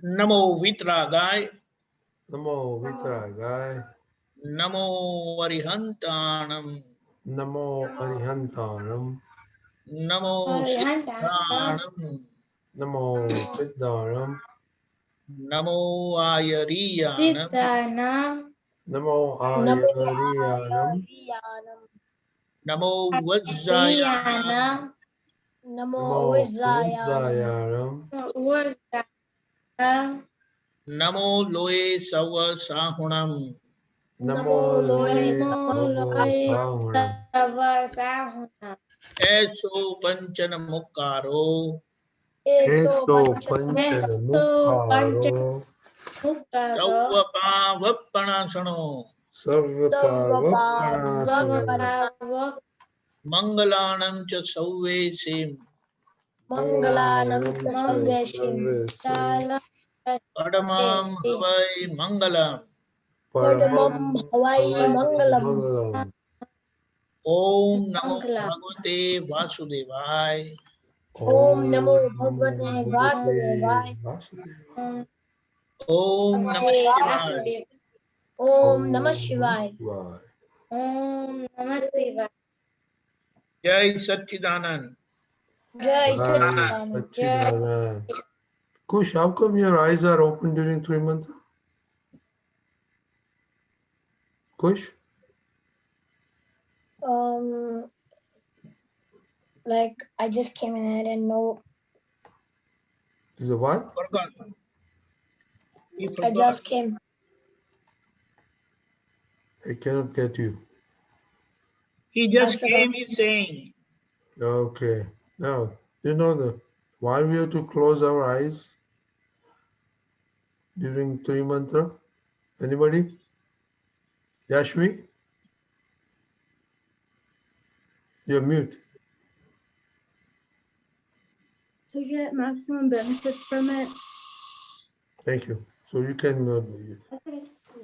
Namo Vitragai. Namo Vitragai. Namo Arihantanam. Namo Arihantanam. Namo Siddhanam. Namo Siddhanam. Namo Ayariyanam. Namo Ayariyanam. Namo Vajrayanam. Namo Vajrayanam. Namo Loe Sava Sahunam. Namo Loe Sahunam. Eso Panchana Mukaro. Eso Panchana Mukharo. Sauvapa Vappanasano. Sarvapavappanasana. Mangalanam cha Sauvesim. Mangalanam Sarvesim. Padamam Havai Mangalam. Paramam Mangalam. Om Namo Bhagavate Vasudevaya. Om Namo Bhagavate Vasudevaya. Om Namah Shivaya. Om Namah Shivaya. Om Namah Shivaya. Jai Satchidanand. Jai Satchidanand. Kush, how come your eyes are open during 3 months? Kush? Like I just came in and I didn't know. Is it what? Forgot. He I forgot. just came. I cannot get you. He just came, he's saying. Okay. Now, you know why we have to close our eyes during 3 mantra? Anybody? Yashvi? You're mute. To get maximum benefits from it. Thank you. So you can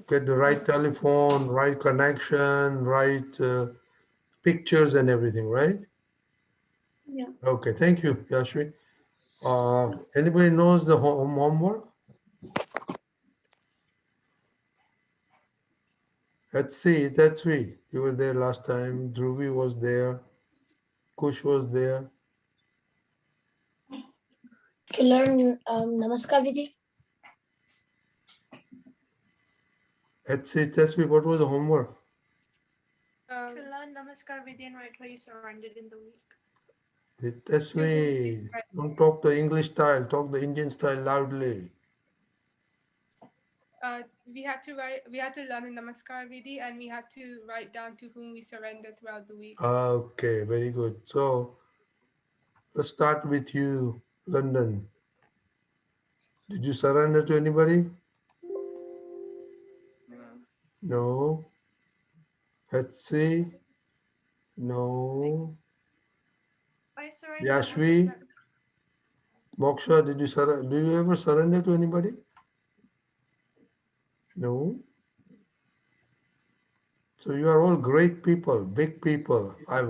get the right telephone, right connection, right pictures and everything, right? Yeah. Okay, thank you, Yashvi. Anybody knows the homework? Let's see, that's sweet. You were there last time. Dhruvi was there. Kush was there. To learn Namaskar Vidhi. Let's see, Tasvi, what was the homework? To learn Namaskar Vidhi and write why you surrendered in the week. Tasvi, don't talk the English style, talk the Indian style loudly. We had to learn the Namaskar Vidhi and we had to write down to whom we surrender throughout the week. Okay, very good. So let's start with you, London. Did you surrender to anybody? No. Let's see. No. I surrendered. Yashvi, Moksha, did you surrender? Do you ever surrender to anybody? No. So you are all great people, big people. I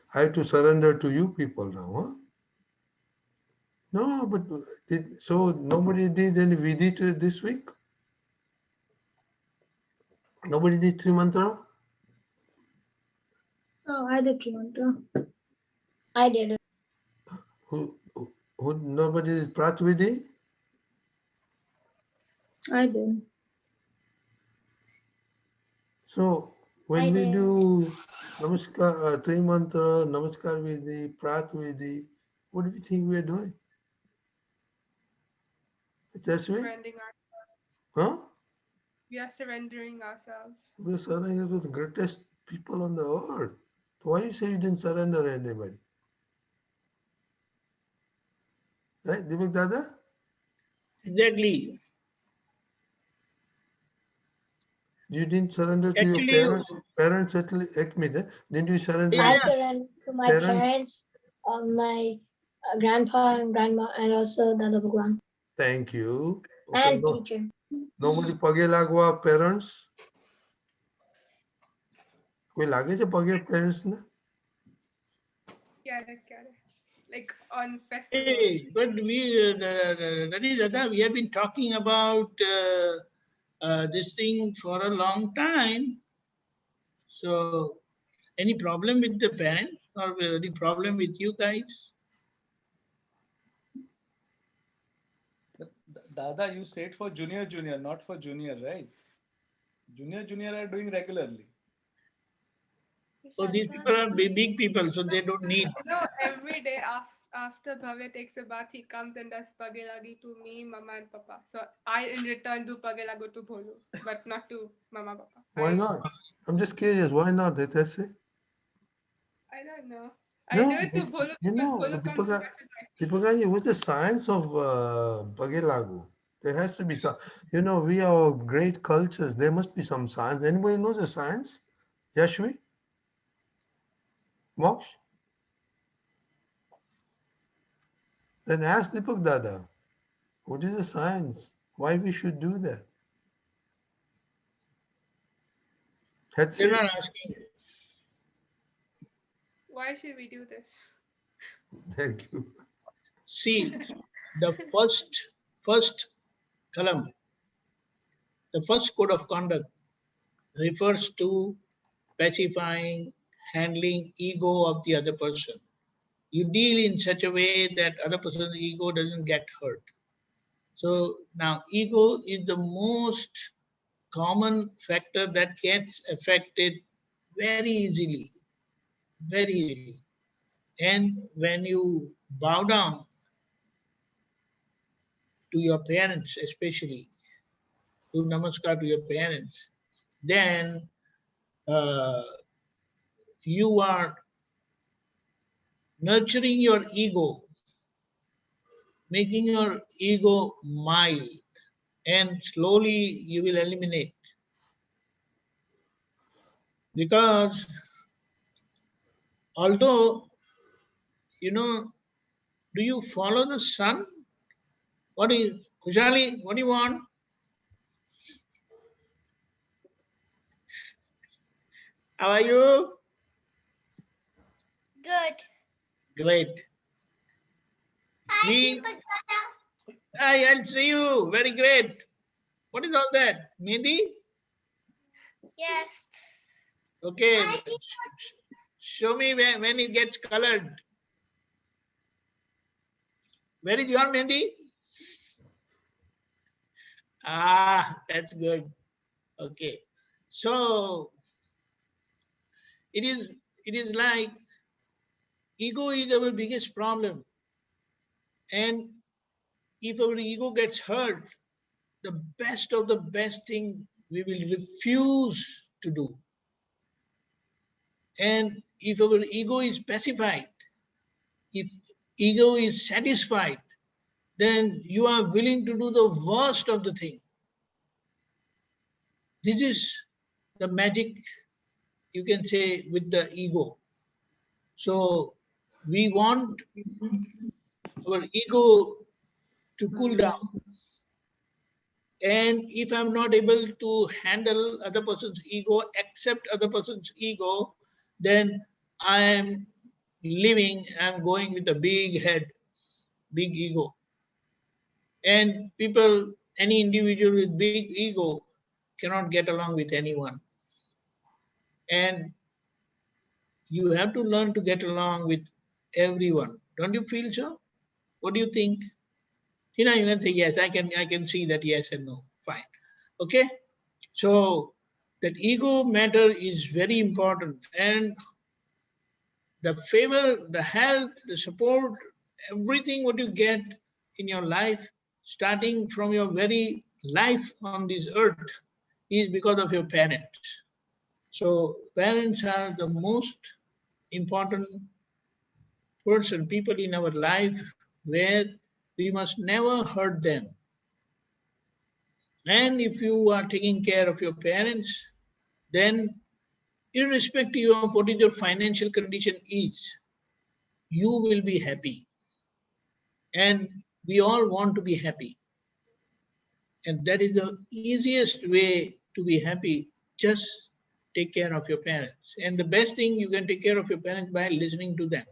have to surrender to you people now, huh? No, but so nobody did any vidhi this week? Nobody did 3 mantra? Oh, I did mantra. I did it. Who nobody did prat vidhi? I did. So when we do Namaskar, 3 mantra, Namaskar vidhi, prat vidhi, what do you think we are doing? That's way? Surrendering ourselves. Huh? We are surrendering ourselves. We are surrendering to the greatest people on the earth. So why you say you didn't surrender anybody? Right, Deepak Dada? Exactly. You didn't surrender to Actually, your parents at least. Didn't you surrender? Yeah. I surrendered to my parents, my grandpa and grandma, and also Dada Bhagwan. Thank you. Okay, And teacher. Nobody page lagwa parents? કોઈ લાગે છે પગે parents ને? ક્યારે like on festivals. Hey, but we, Dada, we have been talking about this thing for a long time. So, any problem with the parents or any problem with you guys? But Dada, you said for junior, not for junior, right? Junior are doing regularly. So these people are big people, so they don't need. No, every day after Bhavya takes a bath, he comes and does pagelagi to me, Mama and Papa. So I in return do pagelago to Bholu, but not to Mama Papa. Why not? I'm just curious. Why not? That's it. I don't know. I No, do it to Bholu you because know, Bholu comes and messes my Deepakanandji, what's the science of Pagelagu? There has to be some, you know, we are great cultures. There must be some science. Anybody knows the science? Yashvi? Moksh? Then ask Deepak Dada. What is the science? Why we should do that? That's They're it. not asking. Why should we do this? Thank you. See, the first column, the first code of conduct refers to pacifying, handling ego of the other person. You deal in such a way that other person's ego doesn't get hurt. So now ego is the most common factor that gets affected very easily, very easily. And when you bow down to your parents, especially, do namaskar to your parents, then you are nurturing your ego, making your ego mild, and slowly you will eliminate. Because although, you know, do you follow the sun? What is, Kushali, what do you want? How are you? Good. Great. Hi, I'll see you. Very great. What is all that? Mehndi? Yes. Okay. Show me when it gets colored. Where is your Mehndi? Ah, that's good. Okay. So it is like ego is our biggest problem. And if our ego gets hurt, the best of the best thing we will refuse to do. And if our ego is pacified, if ego is satisfied, then you are willing to do the worst of the thing. This is the magic, you can say, with the ego. So we want our ego to cool down. And if I'm not able to handle other person's ego, accept other person's ego, then I'm going with a big head, big ego. And people, any individual with big ego cannot get along with anyone. And you have to learn to get along with everyone. Don't you feel so? What do you think? Tina, you can say yes. I can see that yes and no. Fine. Okay. So that ego matter is very important, and the favor, the help, the support, everything what you get in your life, starting from your very life on this earth, is because of your parents. So parents are the most important people in our life, where we must never hurt them. And if you are taking care of your parents, then irrespective of what is your financial condition is, you will be happy. And we all want to be happy. And that is the easiest way to be happy. Just take care of your parents. And the best thing, you can take care of your parents by listening to them.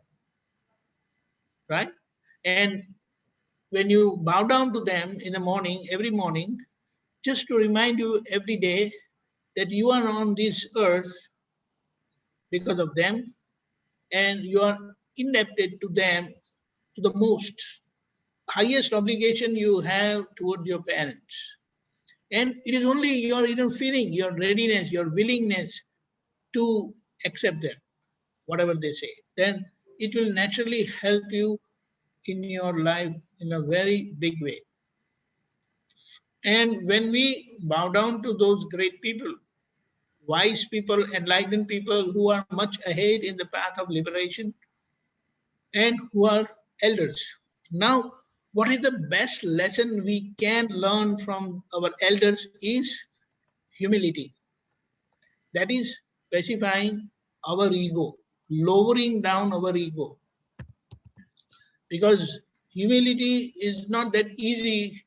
right? And when you bow down to them in the morning, every morning, just to remind you every day that you are on this earth because of them, and you are indebted to them to the most highest obligation you have towards your parents. And it is only your inner feeling, your readiness, your willingness to accept them, whatever they say. Then it will naturally help you in your life in a very big way. And when we bow down to those great people, wise people, enlightened people who are much ahead in the path of liberation and who are elders. Now, what is the best lesson we can learn from our elders is humility. That is specifying our ego, lowering down our ego. Because humility is not that easy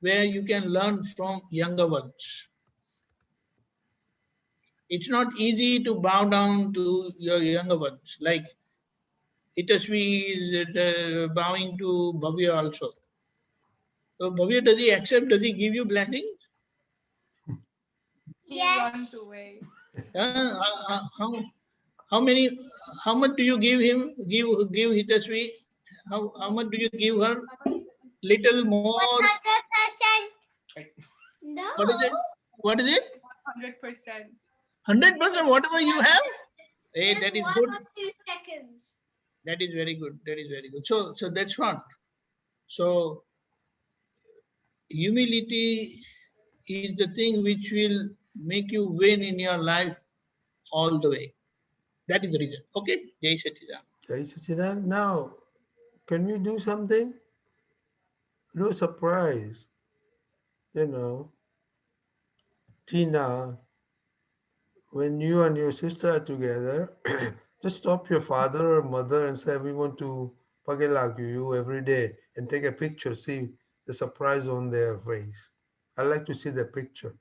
where you can learn from younger ones. It's not easy to bow down to your younger ones. Like Itasvi is bowing to Bhavya also. So Bhavya, does he accept? Does he give you blessings? He runs away. How many? How much do you give him? Give Hitasvi? How much do you give her? Little more. 100%. No. What is it? What is it? 100%. 100%. Whatever you have. Hey, Just that is 1 good. or 2 seconds. That is very good. That is very good. So that's what. So humility is the thing which will make you win in your life all the way. That is the reason. Okay? Jai Satchidanand. Jai Sachidanand. Now, can we do something? Do a surprise. You know, Tina, when you and your sister are together, just stop your father or mother and say, we want to pagelag you every day and take a picture, see the surprise on their face. I like to see the picture.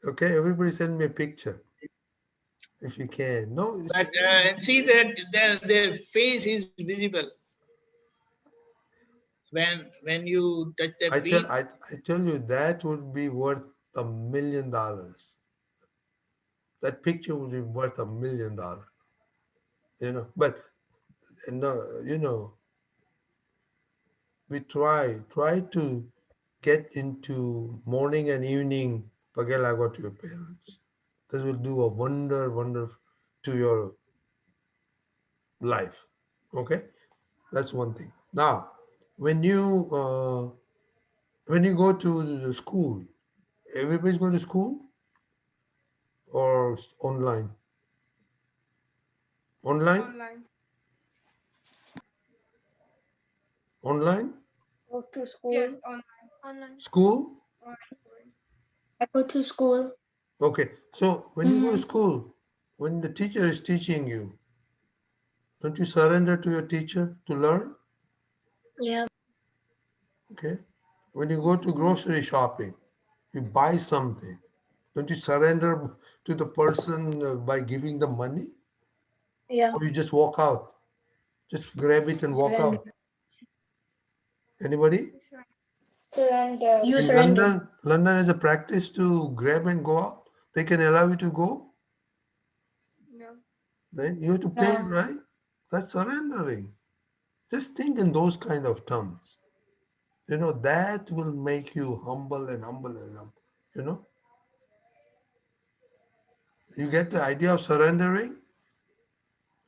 Okay, everybody send me a picture if you can. No, But see that their face is visible. When you touch their feet. I tell you that would be worth $1 million. That picture would be worth $1 million. You know, but no, you know, we try to get into morning and evening pagelagua to your parents. This will do a wonder to your life. Okay, that's one thing. Now, when you go to the school, everybody's going to school or online? Online? Online. Online? Go to school. Yes, online. Online. School? Online. I go to school. Okay. So when you go to school, when the teacher is teaching you, don't you surrender to your teacher to learn? Yeah. Okay. When you go to grocery shopping, you buy something. Don't you surrender to the person by giving the money? Yeah. Or you just walk out? Just grab it and walk Surrender. out. Anybody? Surrender. You In surrender. London is a practice to grab and go out. They can allow you to go. No. Then you have to pay, No. right? That's surrendering. Just think in those kind of terms. You know, that will make you humble and humble and humble. You know? You get the idea of surrendering?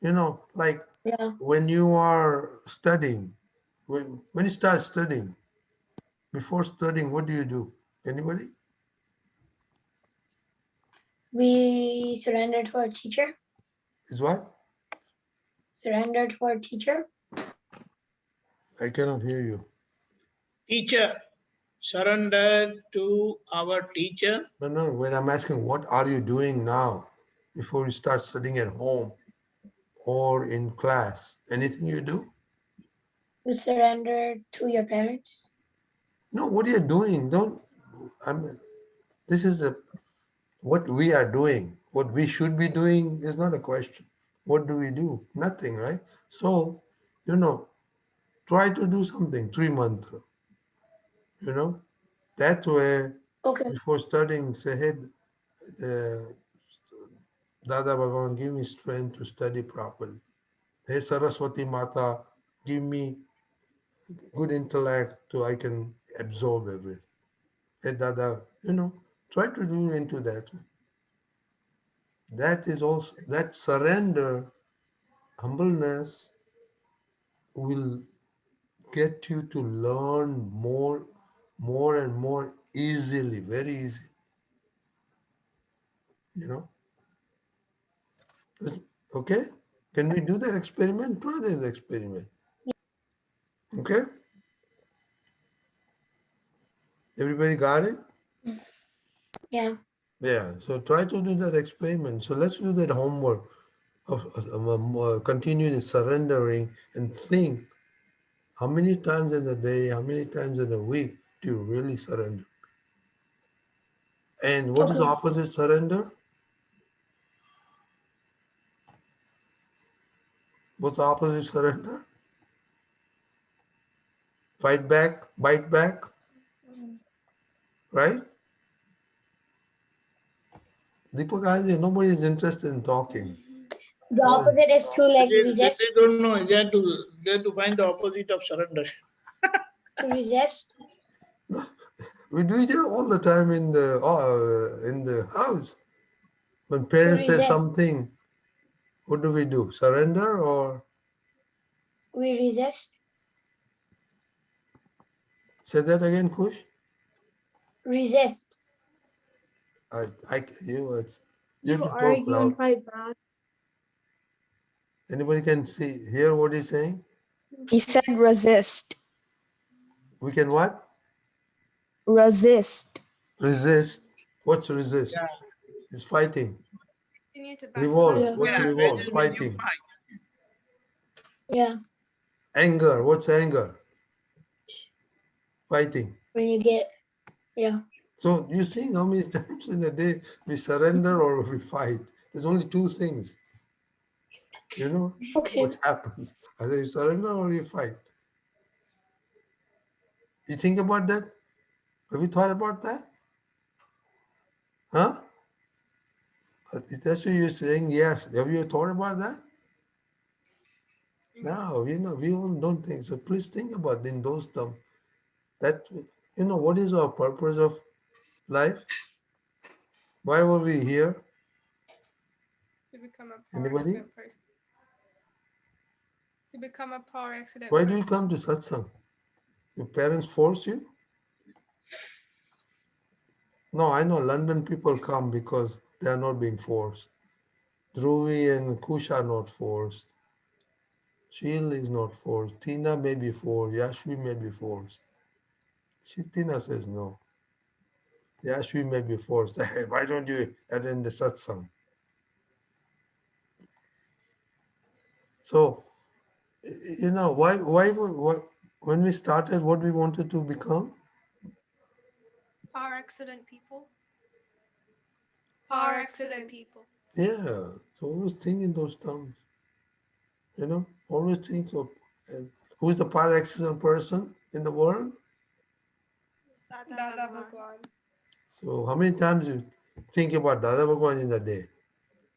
You know, like Yeah. when you are studying, when you start studying, before studying, what do? Anybody? We surrendered to our teacher. Is what? Surrendered to our teacher. I cannot hear you. Teacher, surrender to our teacher. No, when I'm asking what are you doing now before you start studying at home or in class, anything you do? You surrendered to your parents. No, what are you doing? This is what we are doing. What we should be doing is not a question. what do we do? Nothing, right? So, try to do something, 3 mantra, that way, Okay. before studying, say, hey, Dada Bhagwan, give me strength to study properly. Hey, Saraswati Mata, give me good intellect so I can absorb everything. Hey, Dada, try to do into that. That is also, that surrender, humbleness will get you to learn more and more easily, very easy. Okay? Can we do that experiment? Try this experiment. Okay? Everybody got it? Yeah. Yeah. So try to do that experiment. So let's do that homework continue the surrendering and think how many times in a day, how many times in a week do you really surrender? And what is the Okay. opposite surrender? What's the opposite surrender? Fight back, bite back, right? Deepakanandji, nobody is interested in talking. The opposite is to like They resist. don't know. They have to find the opposite of surrender. To resist. We do it all the time in the house. When parents say resist. something, what do we do? Surrender or We resist. say that again, Kush? Resist. You have You to talk argue and loud. fight back. Anybody can hear what he's saying? He said resist. We can what? Resist. Resist. What's resist? Yeah. It's fighting. Continue to back Revolt. Yeah. What's Yeah, revolt? that is when you Fighting. fight. Yeah. Anger. What's anger? Fighting. When you get, yeah. So you think how many times in a day we surrender or we fight? There's only two things. Okay. What happens? Either you surrender or you fight. You think about that? Have you thought about that? Huh? That's what you're saying, yes. Have you thought about that? No, we all don't think. So please think about in those terms. That, what is our purpose of life? Why were we here? to become a power Anybody? accident person. To become a power accident Why person. do you come to satsang? Your parents force you? No, I know London people come because they are not being forced. Dhruvi and Kush are not forced. Sheil is not forced. Tina may be forced. Yashvi may be forced. Tina says no. Yashvi may be forced. Hey, why don't you attend the satsang? So, why when we started, what we wanted to become? Power accident people. Power accident people. Yeah, so always think in those terms. Always think of who is the par excellent person in the world. Dada Bhagwan. So how many times you think about Dada Bhagwan in a day,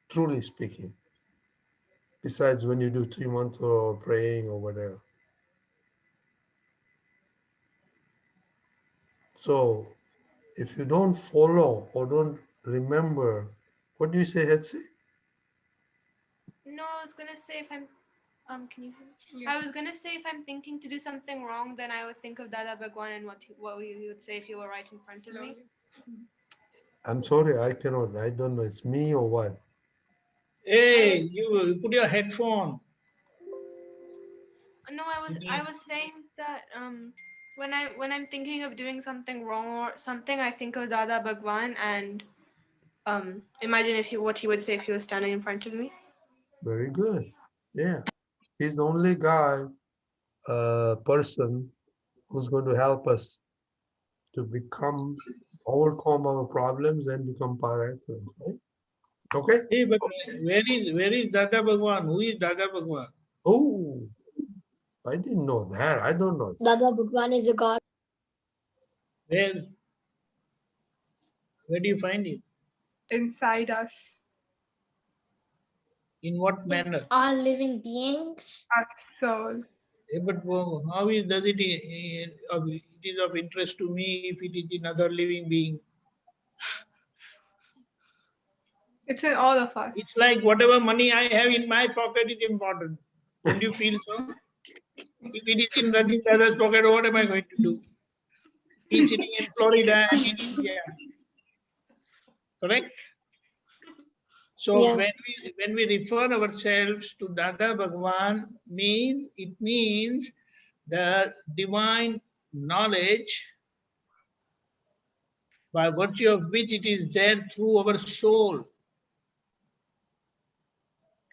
truly speaking, besides when you do 3 mantra or praying or whatever. So if you don't follow or don't remember, what do you say, Hetsi? No, I was gonna say if I'm can you hear me? Yeah. I was gonna say if I'm thinking to do something wrong, then I would think of Dada Bhagwan and what he would say if he were right in front of me. I'm sorry, I cannot. I don't know. It's me or what? Hey, you put your headphone. No, I was saying that when I'm thinking of doing something wrong or something, I think of Dada Bhagwan and imagine what he would say if he was standing in front of me. Very good. Yeah. He's the only guy, person who's going to help us to overcome our problems and become par excellence, right? Okay? Hey, but where is Dada Bhagwan? Who is Dada Bhagwan? Oh, I didn't know that. I don't know. Dada Bhagwan is a god. Where do you find him? Inside us, In what manner? All living beings. our soul. But how does it it is of interest to me if it is in other living being? It's in all of us. It's like whatever money I have in my pocket is important. Don't you feel so? If it is in Rajin Dada's pocket, what am I going to do? He's sitting in Florida and in India. Correct? So Yeah. when we refer ourselves to Dada Bhagwan, it means the divine knowledge by virtue of which it is there through our soul.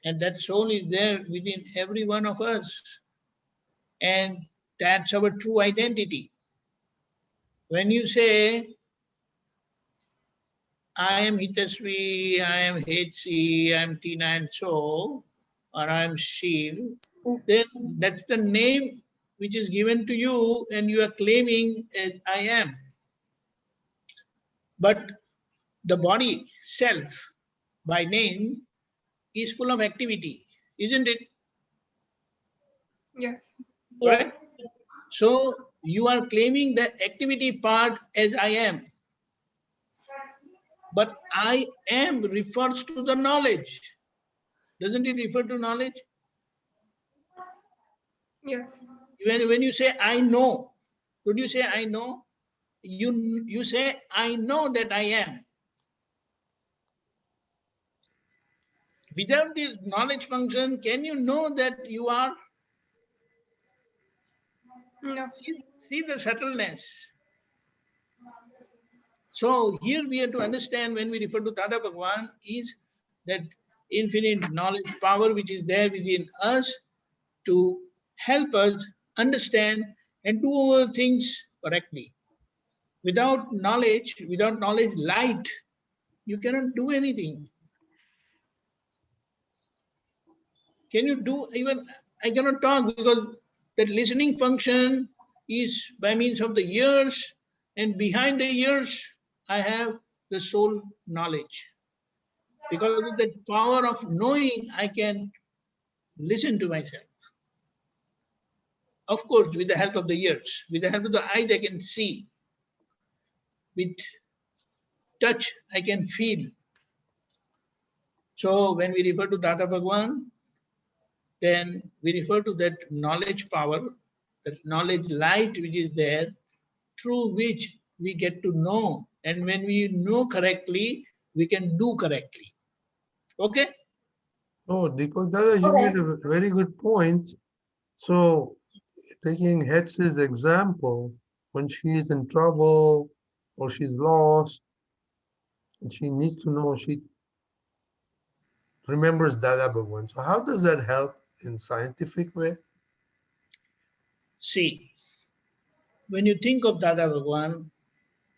And that soul is there within every one of us. And that's our true identity. When you say, I am Hitasvi, I am Hetsi, I am Tina and so, or I am Shiv, then that's the name which is given to you and you are claiming as I am. But the body, self, by name, is full of activity, isn't it? Yes. Yeah. Right? So you are claiming the activity part as I am. But I am refers to the knowledge. Doesn't it refer to knowledge? Yes. When you say I know, don't you say I know? You say I know that I am. Without this knowledge function, can you know that you are? No. See the subtleness. So here we have to understand when we refer to Dada Bhagwan is that infinite knowledge power which is there within us to help us understand and do our things correctly. Without knowledge light, you cannot do anything. Can you do even, I cannot talk because that listening function is by means of the ears, and behind the ears, I have the soul knowledge. Because of that power of knowing, I can listen to myself. Of course, with the help of the ears, with the help of the eyes, I can see. With touch, I can feel. So when we refer to Dada Bhagwan, then we refer to that knowledge power, that knowledge light which is there, through which we get to know. And when we know correctly, we can do correctly. Okay? Oh, Deepak Dada, you made a very good point. So, taking Hetzi's example, when she is in trouble or she's lost, and she needs to know, she remembers Dada Bhagwan. So how does that help in scientific way? See, when you think of Dada Bhagwan,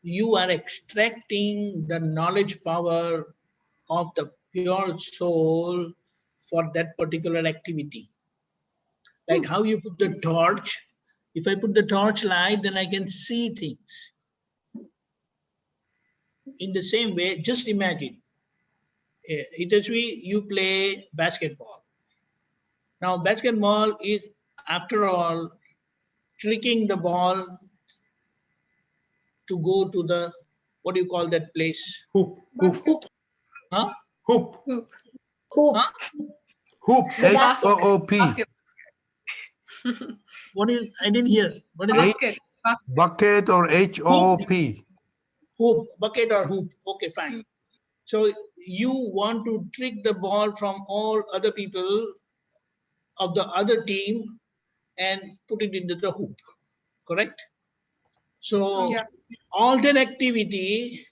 you are extracting the knowledge power of the pure soul for that particular activity. Like how you put the torch. If I put the torch light, then I can see things. In the same way, just imagine, Hitasvi, you play basketball. Now, basketball is, after all, tricking the ball to go to the, what do you call that place? Hoop. Huh? Hoop. Hoop. Hoop. Huh? Hoop. The basket. H-O-O-P. Basket. What is, I didn't hear. What is it? Basket. Bucket or H-O-O-P. Hoop, bucket or hoop. Okay, fine. So you want to trick the ball from all other people of the other team and put it into the hoop, correct? So Yeah. all that activity,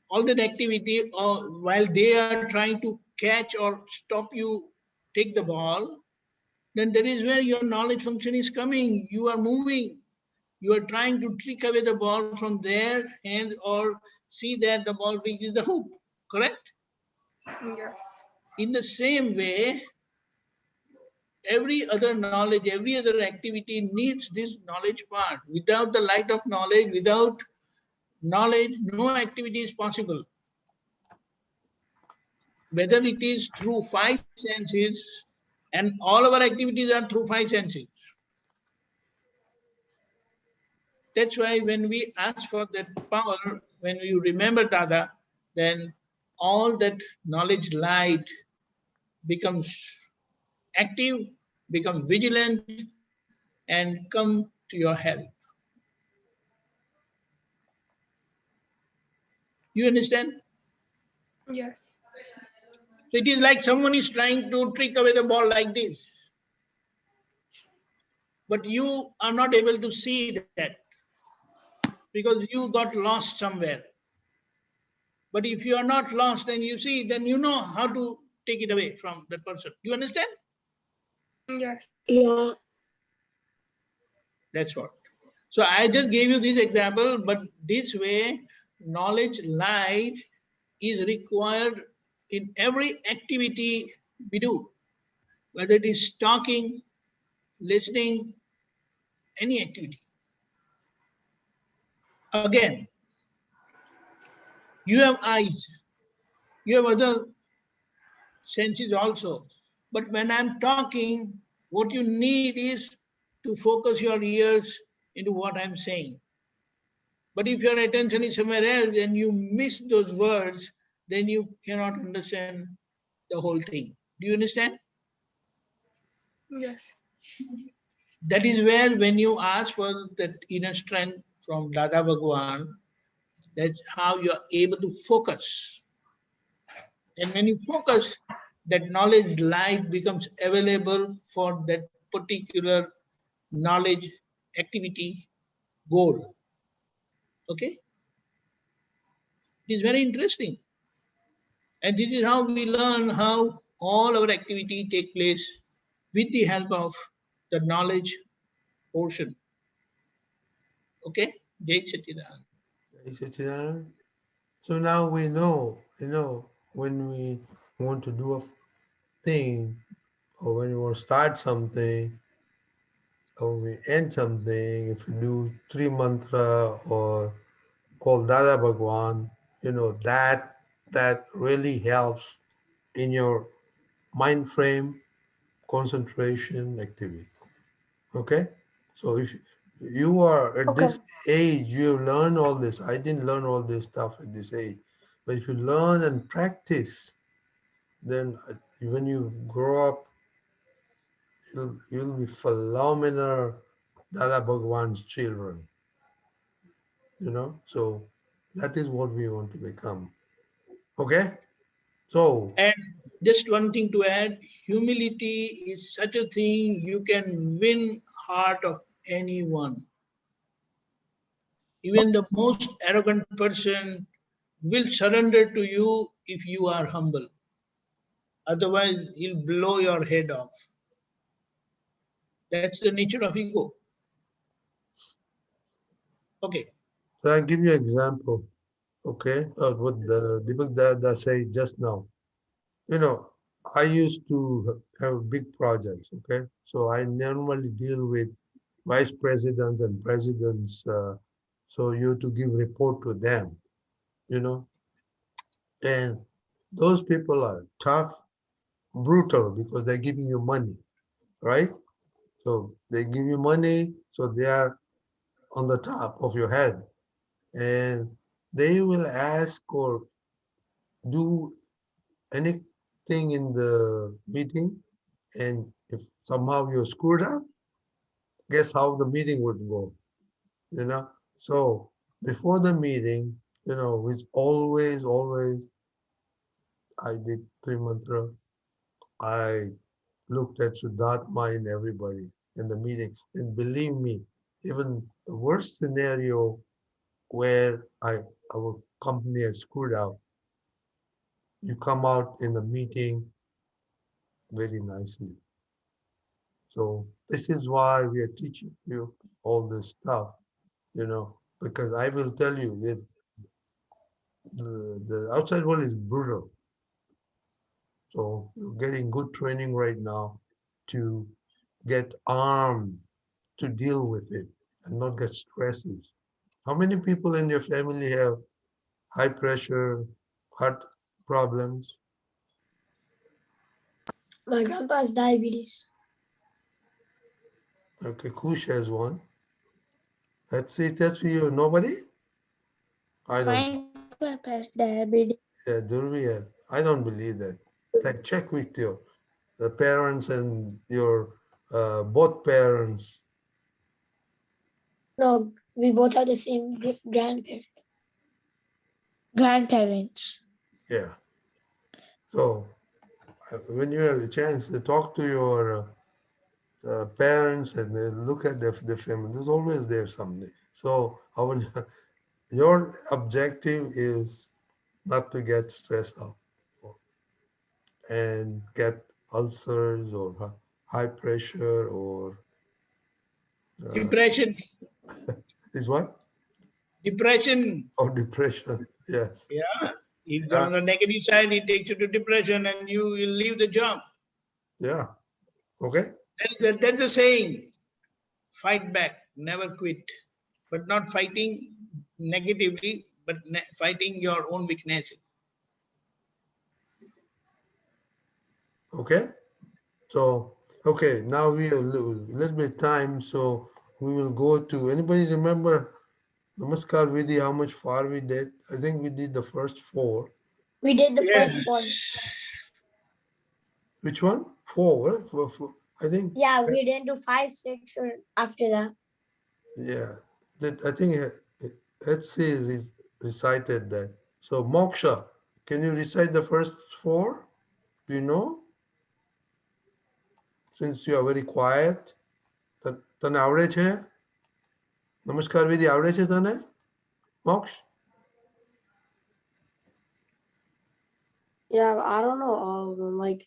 while they are trying to catch or stop you, take the ball, then that is where your knowledge function is coming. You are moving. You are trying to trick away the ball from their hand or see that the ball reaches the hoop, correct? Yes. In the same way, every other knowledge, every other activity needs this knowledge part. Without the light of knowledge, without knowledge, no activity is possible. Whether it is through five senses, and all our activities are through five senses. That's why when we ask for that power, when we remember Dada, then all that knowledge light becomes active, becomes vigilant, and come to your help. You understand? Yes. So it is like someone is trying to trick away the ball like this. But you are not able to see that because you got lost somewhere. But if you are not lost and you see, then you know how to take it away from that person. You understand? Yes. Yeah. That's what. So I just gave you this example, but this way, knowledge light is required in every activity we do, whether it is talking, listening, any activity. Again, you have eyes, you have other senses also. But when I'm talking, what you need is to focus your ears into what I'm saying. But if your attention is somewhere else and you miss those words, then you cannot understand the whole thing. Do you understand? Yes. That is where when you ask for that inner strength from Dada Bhagwan, that's how you are able to focus. And when you focus, that knowledge light becomes available for that particular knowledge activity goal. Okay? It is very interesting. And this is how we learn how all our activity take place with the help of the knowledge portion. Okay? Jai Satchidanand. So now we know, when we want to do a thing, or when we want to start something, or we end something, if we do three mantra or call Dada Bhagwan, that really helps in your mind frame, concentration, activity. Okay? So if you are at Okay. this age, you learn all this. I didn't learn all this stuff at this age. But if you learn and practice, then when you grow up, you'll be phenomenal Dada Bhagwan's children. So that is what we want to become. Okay? So, And just one thing to add, humility is such a thing you can win heart of anyone. Even the most arrogant person will surrender to you if you are humble. Otherwise, he'll blow your head off. That's the nature of ego. Okay. so I'll give you an example, okay, of what the Deepak Dada said just now. I used to have big projects, okay? So I normally deal with vice presidents and presidents, so you to give report to them, you know? And those people are tough, brutal, because they're giving you money, right? So they give you money, so they are on the top of your head. And they will ask or do anything in the meeting. And if somehow you're screwed up, guess how the meeting would go, So before the meeting, it's always, I did three mantra. I looked at Sudatma and everybody in the meeting. And believe me, even the worst scenario where our company had screwed up, you come out in the meeting very nicely. So this is why we are teaching you all this stuff, because I will tell you that the outside world is brutal. So you're getting good training right now to get armed to deal with it and not get stresses. How many people in your family have high pressure, heart problems? My grandpa has diabetes. Okay, Kush has one. That's it. That's for you. Nobody? I don't. My grandpa has diabetes. Yeah, Durvi, I don't believe that. Like, check with your the parents and your both parents. No, we both have the same grandparents. Yeah. So when you have a chance to talk to your parents and look at the family, there's always there something. So your objective is not to get stressed out and get ulcers or high pressure or Depression. is what? Depression. Or depression. Yes. Yeah. If on the negative side, it takes you to depression and you will leave the job. Yeah. Okay. That's the saying. Fight back, never quit. But not fighting negatively, but fighting your own weakness. Okay. So, okay, now we have a little bit of time, so we will go to, anybody remember Namaskar Vidhi, how much far we did? I think we did the first 4. We did the Yes. first one. Which one? 4, right? Four. I think. Yeah, we didn't do 5, 6, or after that. Yeah, that I think Etsy recited that. So Moksha, can you recite the first 4? Do you know? Since you are very quiet. તને આવડે છે? નમસ્કાર વિધિ આવડે છે તને? મોક્ષ? Yeah, I don't know all of them. Like,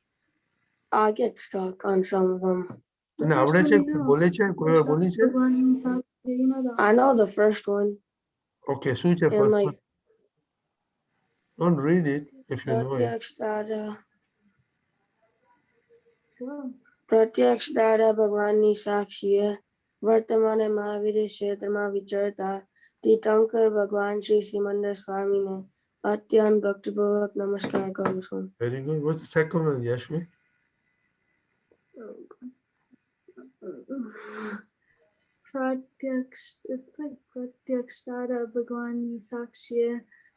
I get stuck on some of them. તને આવડે છે? બોલે છે? કોઈ વાર બોલી છે? I know the first one. Okay, શું છે And first like, one? Don't read it if you know it. પ્રત્યક્ષ દાદા ભગવાનની સાક્ષીએ વર્તમાને મહાવીરે ક્ષેત્રમાં વિચરતા તીર્થંકર ભગવાન શ્રી સિમંદર સ્વામીને અત્યંત ભક્તિપૂર્વક નમસ્કાર કરું છું. Very good. What's the second one, Yashvi? It's like પ્રત્યક્ષ દાદા ભગવાનની સાક્ષીએ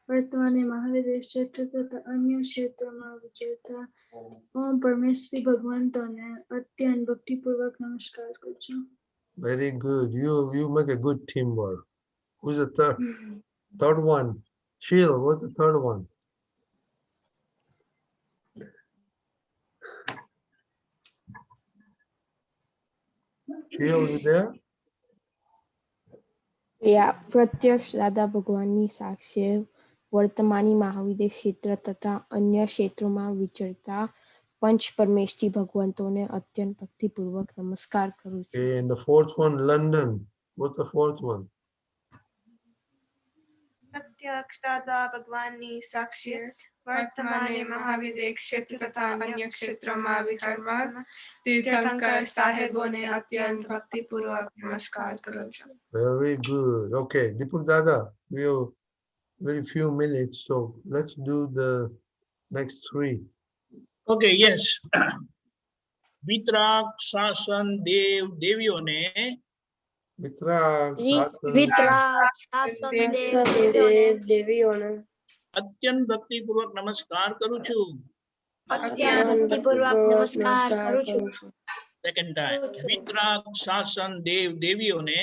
વર્તમાને મહાવીરે ક્ષેત્ર તથા અન્ય ક્ષેત્રમાં વિચરતા ઓમ પરમેશ્વરી ભગવંતોને અત્યંત ભક્તિપૂર્વક નમસ્કાર કરું છું. Very good. You make a good teamwork. Who's the third? Third one. Sheil, what's the third one? Sheil, you there? Yeah, પ્રત્યક્ષ દાદા ભગવાનની સાક્ષી વર્તમાની મહાવિદ્ય ક્ષેત્ર તથા અન્ય ક્ષેત્રોમાં વિચરતા પંચ પરમેષ્ઠી ભગવંતોને અત્યંત ભક્તિપૂર્વક નમસ્કાર કરું છું. Okay, and the fourth one, London. What's the fourth one? પ્રત્યક્ષ દાદા ભગવાનની સાક્ષી વર્તમાને મહાવિદ્ય ક્ષેત્ર તથા અન્ય ક્ષેત્રમાં વિચરતા તીર્થંકર સાહેબોને અત્યંત ભક્તિપૂર્વક નમસ્કાર કરું છું. Very good. Okay, Deepak Dada, we have very few minutes, so let's do the next 3. Okay, yes. વિતરાગ શાસન દેવ દેવીઓને વિતરાગ શાસન દેવીઓને અત્યંત ભક્તિપૂર્વક નમસ્કાર કરું છું. અત્યંત ભક્તિપૂર્વક નમસ્કાર કરું છું. Second time. વિતરાગ શાસન દેવ દેવીઓને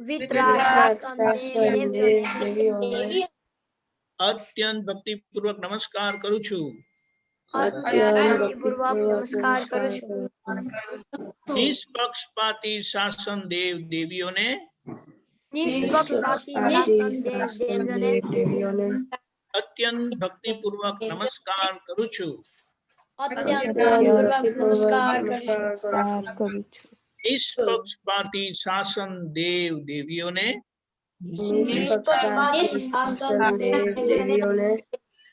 વિતરાગ શાસન દેવીઓને અત્યંત ભક્તિપૂર્વક નમસ્કાર કરું છું. અત્યંત ભક્તિપૂર્વક નમસ્કાર કરું છું. નિષ્પક્ષપાતી શાસન દેવ દેવીઓને નિષ્પક્ષપાતી શાસન દેવ દેવીઓને અત્યંત ભક્તિપૂર્વક નમસ્કાર કરું છું. અત્યંત ભક્તિપૂર્વક નમસ્કાર કરું છું. નિષ્પક્ષપાતી શાસન દેવ દેવીઓને નિષ્પક્ષપાતી શાસન દેવીઓને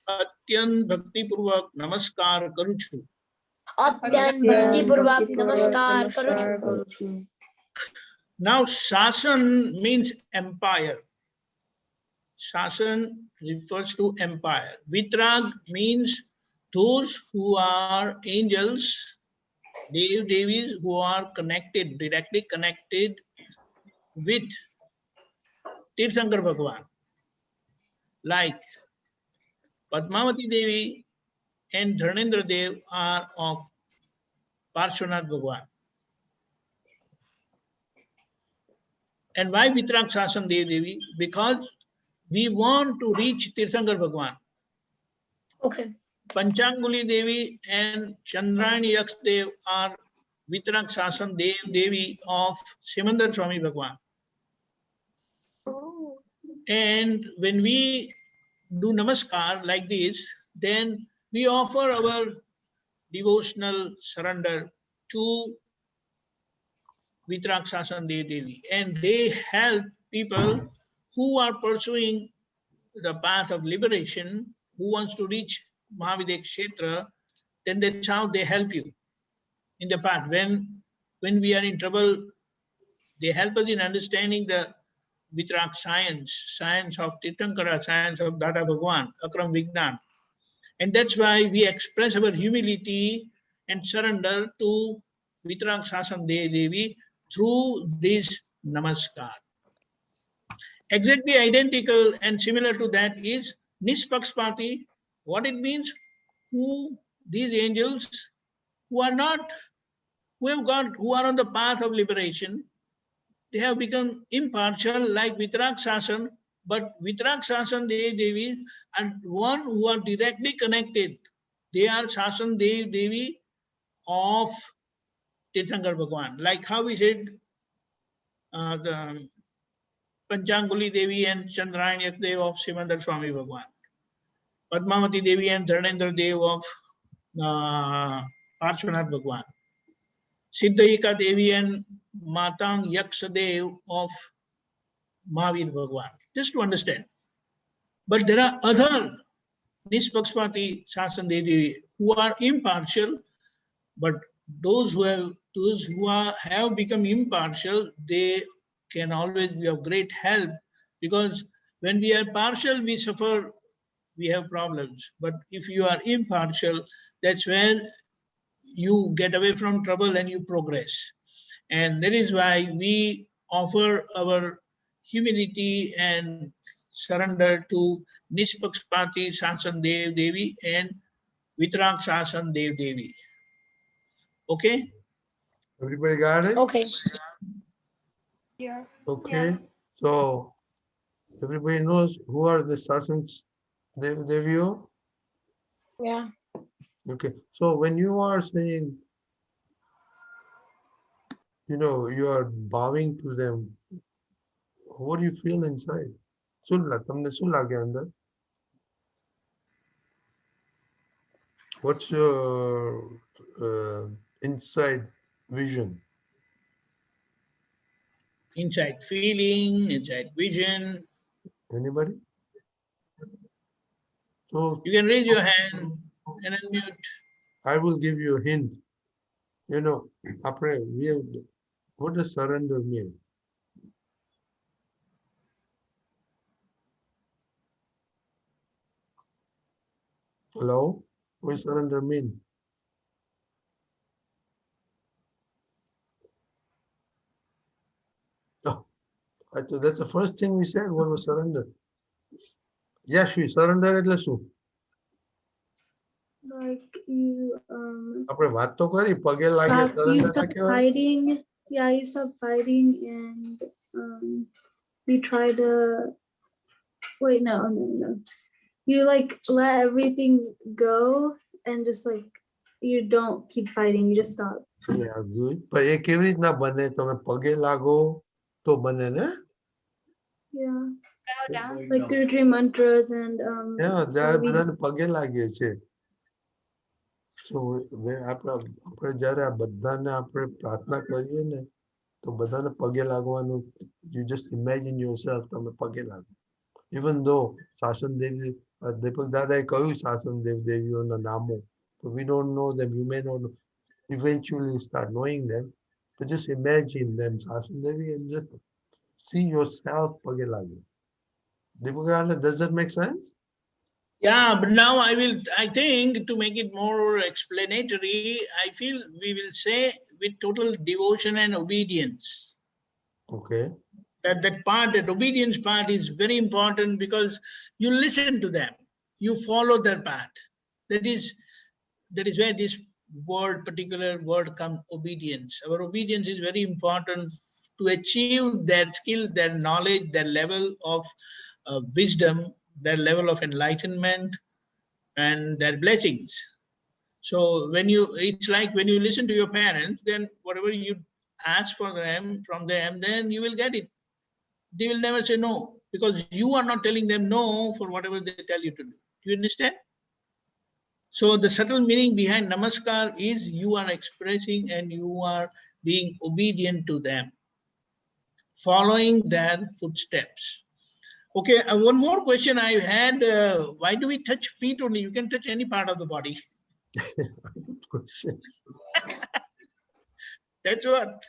અત્યંત ભક્તિપૂર્વક નમસ્કાર કરું છું. અત્યંત ભક્તિપૂર્વક નમસ્કાર કરું છું. Now, Shasan means empire. Shasan refers to empire. Vitrag means those who are angels, Devis who are connected, directly connected with Tirthankar Bhagwan. Like Padmavati Devi and Dharnendra Dev are of Parshvanath Bhagwan. And why Vitrag Shasan Dev Devi? Because we want to reach Tirthankar Bhagwan. Okay. Panchanguli Devi and Chandrayani Yaksh Dev are Vitrag Shasan Dev Devi of Simandar Swami Bhagwan. Oh. And when we do Namaskar like this, then we offer our devotional surrender to Vitrag Shasan Dev Devi, and they help people who are pursuing the path of liberation, who wants to reach Mahavidya Kshetra, then that's how they help you in the path. When we are in trouble, they help us in understanding the Vitrag science of Tirthankara, science of Dada Bhagwan, Akram Vignan. And that's why we express our humility and surrender to Vitrag Shasan Dev Devi through this Namaskar. Exactly identical and similar to that is Nispakshpati. What it means? Who these angels who are on the path of liberation, they have become impartial like Vitrag Shasan, but Vitrag Shasan Dev Devi and one who are directly connected. They are Shasan Dev Devi of Tirthankar Bhagwan. Like how we said the Panchanguli Devi and Chandrayani Dev of Simandar Swami Bhagwan. Padmavati Devi and Dharnendra Dev of Parshvanath Bhagwan. Siddhayika Devi and Matang Yaksha Dev of Mahavir Bhagwan. Just to understand. But there are other Nispakshpati Shasan Dev Devi who are impartial, but those who have become impartial, they can always be of great help, because when we are partial, we suffer, we have problems. But if you are impartial, that's when you get away from trouble and you progress. And that is why we offer our humility and surrender to Nispakshpati Shasan Dev Devi and Vitrag Shasan Dev Devi. Okay? Everybody got it? Okay. Yeah. Okay. So everybody knows who are the Sasans Devio? Yeah. Okay. So when you are saying, you are bowing to them, what do you feel inside? What's your inside vision? Inside feeling, inside vision. Anybody? So you can raise your hand and unmute. I will give you a hint. What does surrender mean? Hello? What does surrender mean? Oh, I thought that's the first thing we said. What was surrender? Yes, we surrender એટલે શું? Like you આપણે વાત તો કરી પગે લાગે you surrender stop કેવાય? fighting. Yeah, you stop fighting and you try to wait, no. You like let everything go and just like you don't keep fighting, you just stop. Yeah, good. પણ એ કેવી રીતના બને? તમે પગે લાગો તો બને ને? Yeah. Bow down. Like through 3 mantras and Yeah, બધાને પગે લાગે છે. So આપણે જ્યારે આ બધાને આપણે પ્રાર્થના કરીએ ને તો બધાને પગે લાગવાનું, you just imagine yourself તમે પગે લાગો. even though Shasan Devi, Deepak Dada કહ્યું Shasan Deviઓના નામો, so we don't know them, you may not eventually start knowing them, but just imagine them, Shasan Devi, and just see yourself page લાગે. Deepak Dada, does that make sense? Yeah, but now I think to make it more explanatory, I feel we will say with total devotion and obedience. Okay. That obedience part is very important because you listen to them, you follow their path. That is where this particular word comes, obedience. Our obedience is very important to achieve their skill, their knowledge, their level of wisdom, their level of enlightenment, and their blessings. So it's like when you listen to your parents, then whatever you ask from them, then you will get it. They will never say no, because you are not telling them no for whatever they tell you to do. Do you understand? So the subtle meaning behind Namaskar is you are expressing and you are being obedient to them, following their footsteps. Okay, one more question I had. Why do we touch feet only? You can touch any part of the body. Good question. That's what.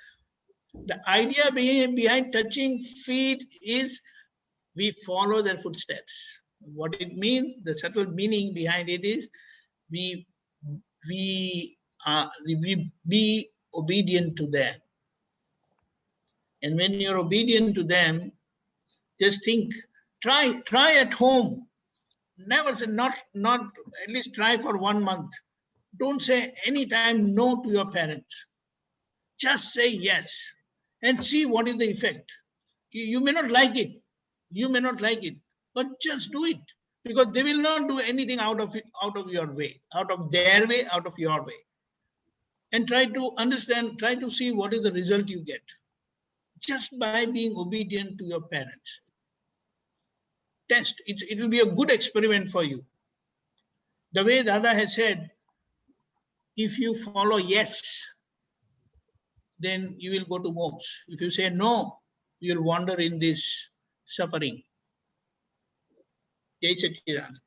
The idea behind touching feet is we follow their footsteps. What it means, the subtle meaning behind it is we be obedient to them. And when you're obedient to them, just think, try at home. Never say not, at least try for 1 month. Don't say anytime no to your parents. Just say yes and see what is the effect. You may not like it. You may not like it, but just do it, because they will not do anything out of your way, out of their way, out of your way. And try to understand, try to see what is the result you get just by being obedient to your parents. Test it. It will be a good experiment for you. The way Dada has said, if you follow yes, then you will go to moksha. If you say no, you will wander in this suffering. Jai Satchidananda.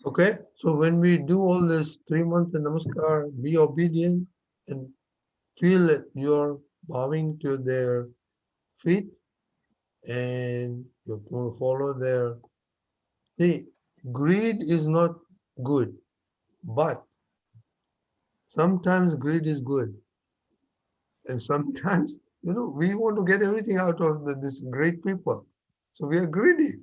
Okay, so when we do all this 3 months in Namaskar, be obedient and feel that you're bowing to their feet and you're going to follow their. See, greed is not good, but sometimes greed is good. And sometimes, we want to get everything out of these great people. So we are greedy.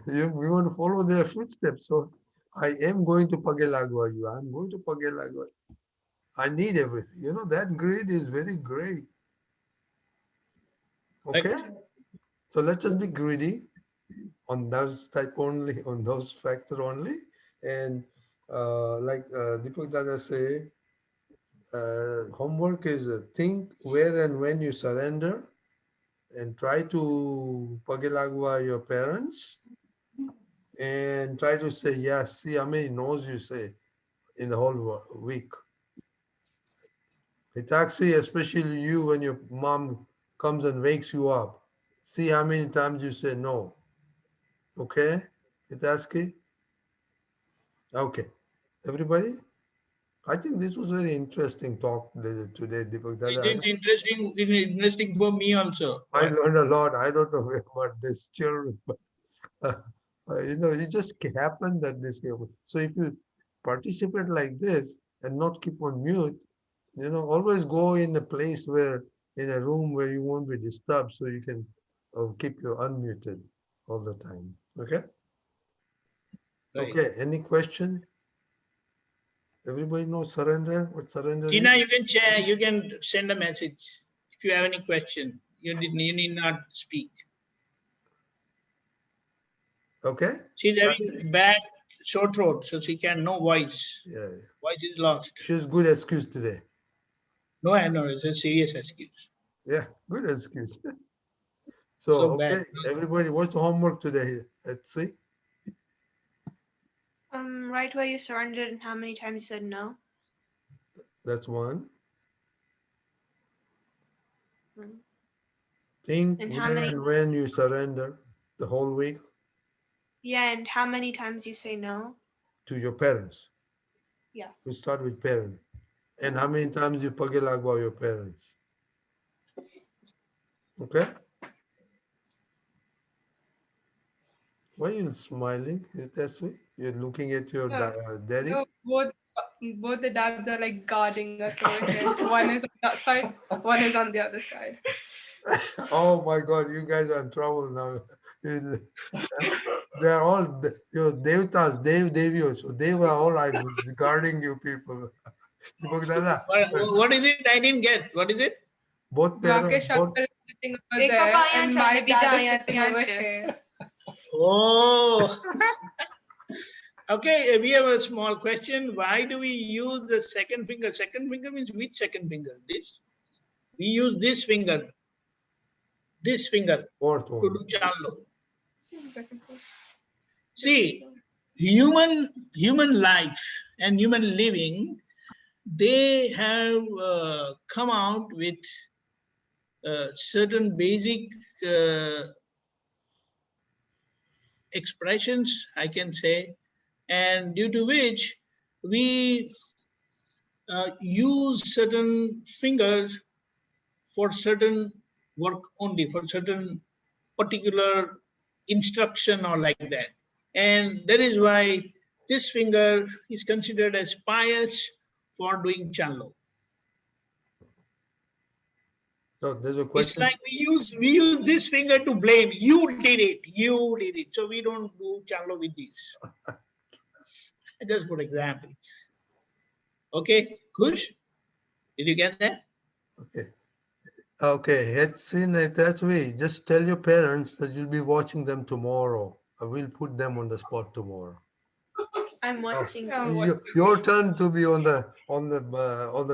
We want to follow their footsteps. So I am going to Pagelagua you. I'm going to Pagelagua. I need everything. That greed is very great. Okay? So let's just be greedy on those type only, on those factor only. And like Deepak Dada say, homework is think where and when you surrender and try to Pagelagua your parents and try to say yes. See how many no's you say in the whole week. Hitachi, especially you when your mom comes and wakes you up. See how many times you say no. Okay, Hitachi? Okay. Everybody? I think this was very interesting talk today, Deepak Dada. It's interesting for me also. I learned a lot. I don't know about this children, but it just happened that this happened. So if you participate like this and not keep on mute, always go in a place in a room where you won't be disturbed, so you can keep you unmuted all the time. Okay? Right. Okay, any question? Everybody knows surrender? What surrender Tina, is? you can share, you can send a message if you have any question. You need not speak. Okay. She's having bad sore throat, so she can no voice. Yeah. Voice is lost. She's good excuse today. No, I know, it's a serious excuse. Yeah, good excuse. So okay, bad. Everybody, what's the homework today? Let's see. Right where you surrendered and how many times you said no. That's one. Think And how many? when you surrender the whole week Yeah, and how many times you say no? to your parents. Yeah. We start with parents. And how many times you pagilagwa your parents? Okay? Why are you smiling? That's me. You're looking at your daddy? So both the dads are like guarding us over here. One is on that side, one is on the other side. Oh my God, you guys are in trouble now. They're all your devatas, devios. So they were all right with guarding you people. What is it? I didn't get. What is it? Both parents, Rakesh both. is sitting over there, and my dad is sitting over here. Oh. Okay, we have a small question. Why do we use the second finger? Second finger means which second finger? This. We use this finger. This finger. Fourth To one. do challo. See, human life and human living, they have come out with certain basic expressions, I can say, and due to which we use certain fingers for certain work only, for certain particular instruction or like that. And that is why this finger is considered as pious for doing challo. So there's a It's question. like we use this finger to blame. You did it. So we don't do challo with this. Just for example. Okay, Kush, did you get that? Okay. Okay, that's way. Just tell your parents that you'll be watching them tomorrow. I will put them on the spot tomorrow. I'm watching. Your turn to be on the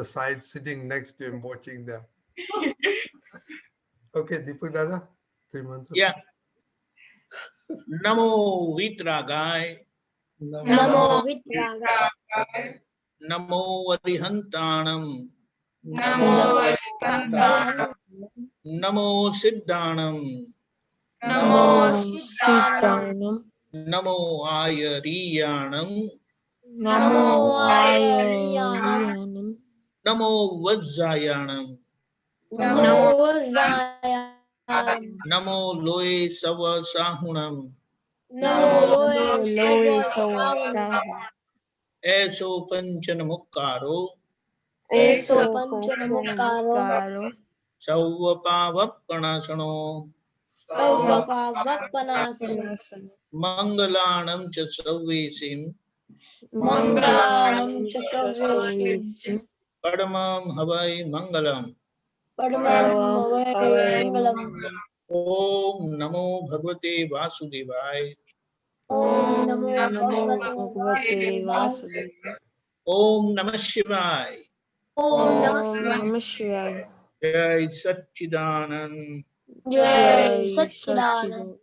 side, sitting next to him, watching them. Okay, Deepak Dada, 3 months. Yeah. Namo Vitragai. Namo Vitragai. Namo Varihantanam. Namo Namo Siddhanam. Siddhanam. Namo Ayariyanam. Namo Ayariyanam. Namo Vajjayanam. Namo Zayanam. Namo Loe Sava Sahunam. Namo Loe Sawa Sawa. Eso Panchanamukaro. Eso Panchanamukaro. Karo. Sauvapavappanasano. Sauvapavappanasana. Mangalanam cha Sauvesim. Mangalanam cha Sarvesim. Padamam Havai Mangalam. Padamam Havai Mangalam. Om Namo Bhagavate Vasudevaya. Om Namo Bhagavate Vasudevaya. Om Namah Shivaya. Om Namah Shivaya. Jai Satchidanand. Jai Satchidanand.